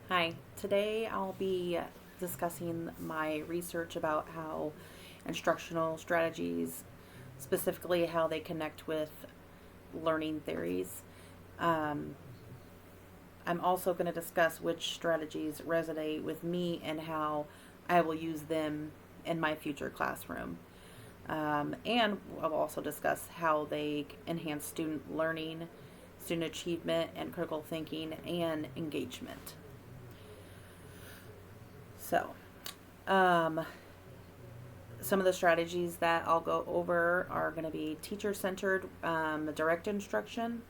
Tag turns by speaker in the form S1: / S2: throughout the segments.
S1: Hi, today I'll be discussing my research about how instructional strategies, specifically how they connect with learning theories. Um, I'm also going to discuss which strategies resonate with me and how I will use them in my future classroom. And I'll also discuss how they enhance student learning, student achievement, and critical thinking and engagement. So, um, some of the strategies that I'll go over are going to be teacher centered direct instruction,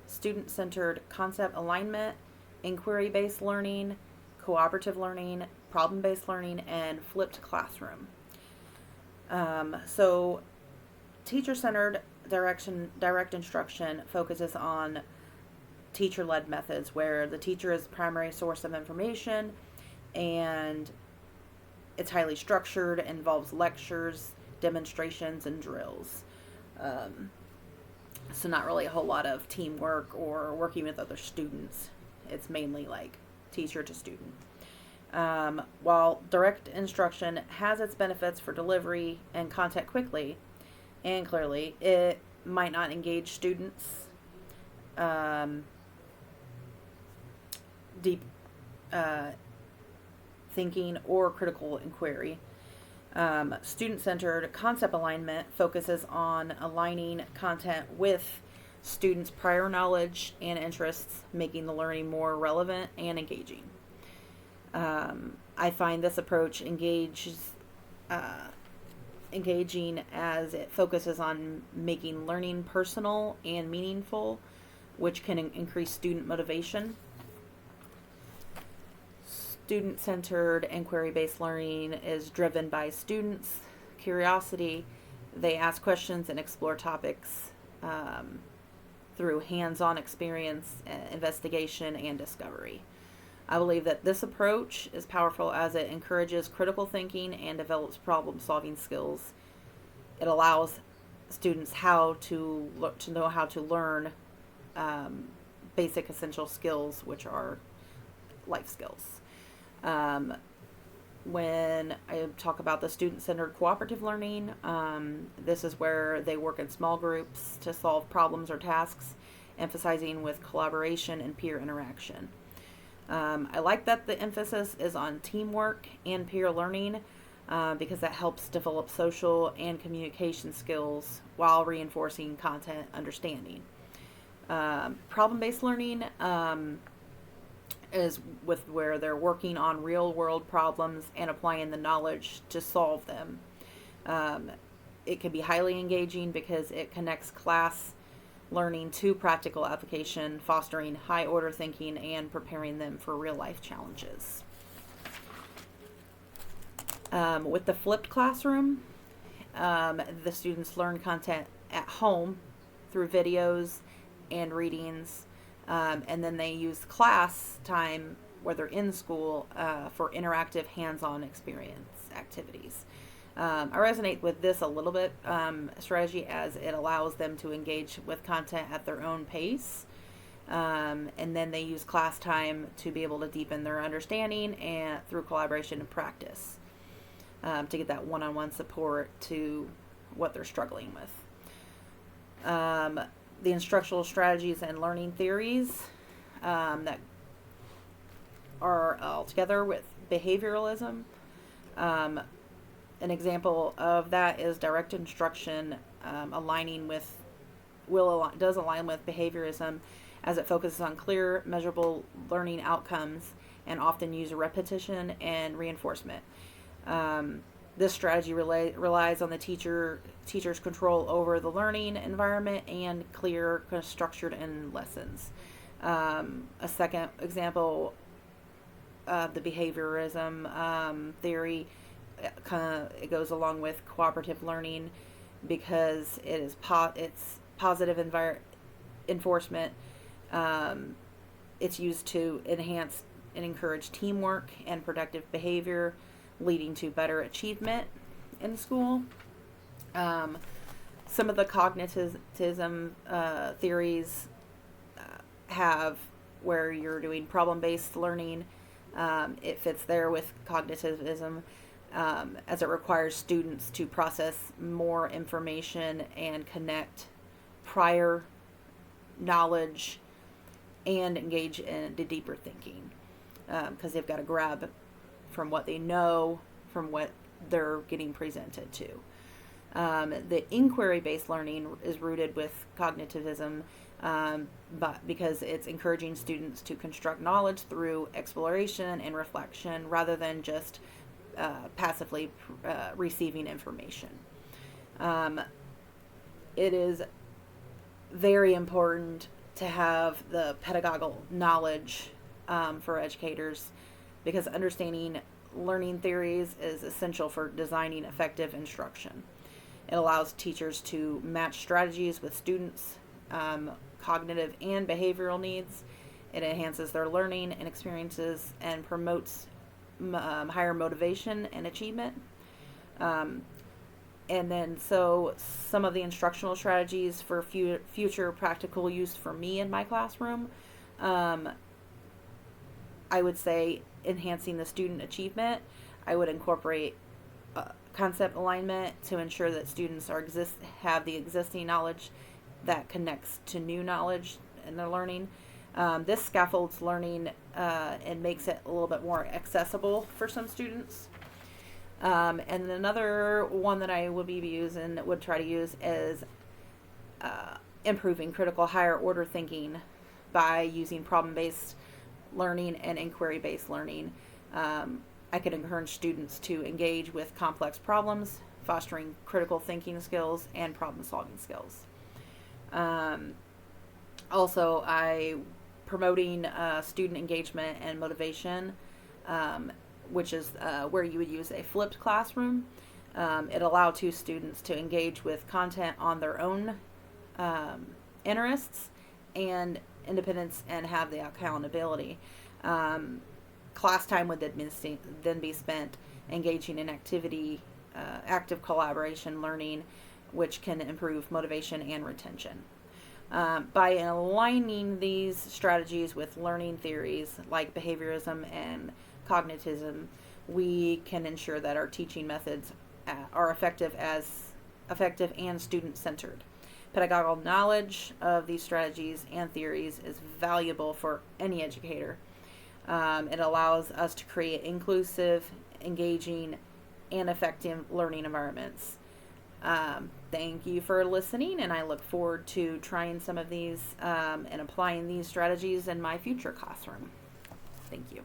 S1: student centered concept alignment, inquiry based learning, cooperative learning, problem based learning, and flipped classroom. So, teacher centered direct instruction focuses on teacher led methods where the teacher is the primary source of information and it's highly structured, involves lectures, demonstrations, and drills. Um, so, not really a whole lot of teamwork or working with other students. It's mainly like teacher to student. While direct instruction has its benefits for delivery and content quickly and clearly, it might not engage students um, deep thinking or critical inquiry. Student centered concept alignment focuses on aligning content with students' prior knowledge and interests, making the learning more relevant and engaging. I find this approach engaging as it focuses on making learning personal and meaningful, which can increase student motivation. Student centered inquiry based learning is driven by students' curiosity. They ask questions and explore topics through hands on experience, investigation, and discovery. I believe that this approach is powerful as it encourages critical thinking and develops problem solving skills. It allows students to know how to learn um, basic essential skills, which are life skills. Um, when I talk about the student centered cooperative learning, this is where they work in small groups to solve problems or tasks, emphasizing with collaboration and peer interaction. I like that the emphasis is on teamwork and peer learning because that helps develop social and communication skills while reinforcing content understanding. Problem based learning is with where they're working on real world problems and applying the knowledge to solve them. Um, it can be highly engaging because it connects class learning to practical application, fostering high order thinking and preparing them for real life challenges. With the flipped classroom, the students learn content at home through videos and readings, and then they use class time where they're in school for interactive hands-on experience activities. I resonate with this a little bit strategy as it allows them to engage with content at their own pace. And then they use class time to be able to deepen their understanding and through collaboration and practice to get that one-on-one support to what they're struggling with. The instructional strategies and learning theories that are all together with behavioralism. An example of that is direct instruction aligning with does align with behaviorism as it focuses on clear, measurable learning outcomes and often use repetition and reinforcement. This strategy relies on the teacher's control over the learning environment and clear, kind of structured in lessons. A second example of the behaviorism theory it goes along with cooperative learning because it's positive enforcement. It's used to enhance and encourage teamwork and productive behavior, leading to better achievement in school. Some of the cognitivism theories have where you're doing problem-based learning. It fits there with cognitivism, as it requires students to process more information and connect prior knowledge and engage in the deeper thinking, because they've got to grab from what they know, from what they're getting presented to. The inquiry-based learning is rooted with cognitivism, but because it's encouraging students to construct knowledge through exploration and reflection rather than just passively receiving information. It is very important to have the pedagogical knowledge for educators, because understanding learning theories is essential for designing effective instruction. It allows teachers to match strategies with students' cognitive and behavioral needs. It enhances their learning and experiences and promotes higher motivation and achievement. And then, so some of the instructional strategies for future practical use for me in my classroom, I would say enhancing the student achievement. I would incorporate concept alignment to ensure that students have the existing knowledge that connects to new knowledge in their learning. This scaffolds learning and makes it a little bit more accessible for some students. And another one that I would try to use is improving critical higher order thinking by using problem-based learning and inquiry-based learning. I could encourage students to engage with complex problems, fostering critical thinking skills and problem-solving skills. Also, promoting student engagement and motivation, which is where you would use a flipped classroom. It allows two students to engage with content on their own interests and independence and have the accountability. Class time would then be spent engaging in active collaboration learning, which can improve motivation and retention. By aligning these strategies with learning theories like behaviorism and cognitivism, we can ensure that our teaching methods are effective and student-centered. Pedagogical knowledge of these strategies and theories is valuable for any educator. It allows us to create inclusive, engaging, and effective learning environments. Thank you for listening, and I look forward to trying some of these and applying these strategies in my future classroom. Thank you.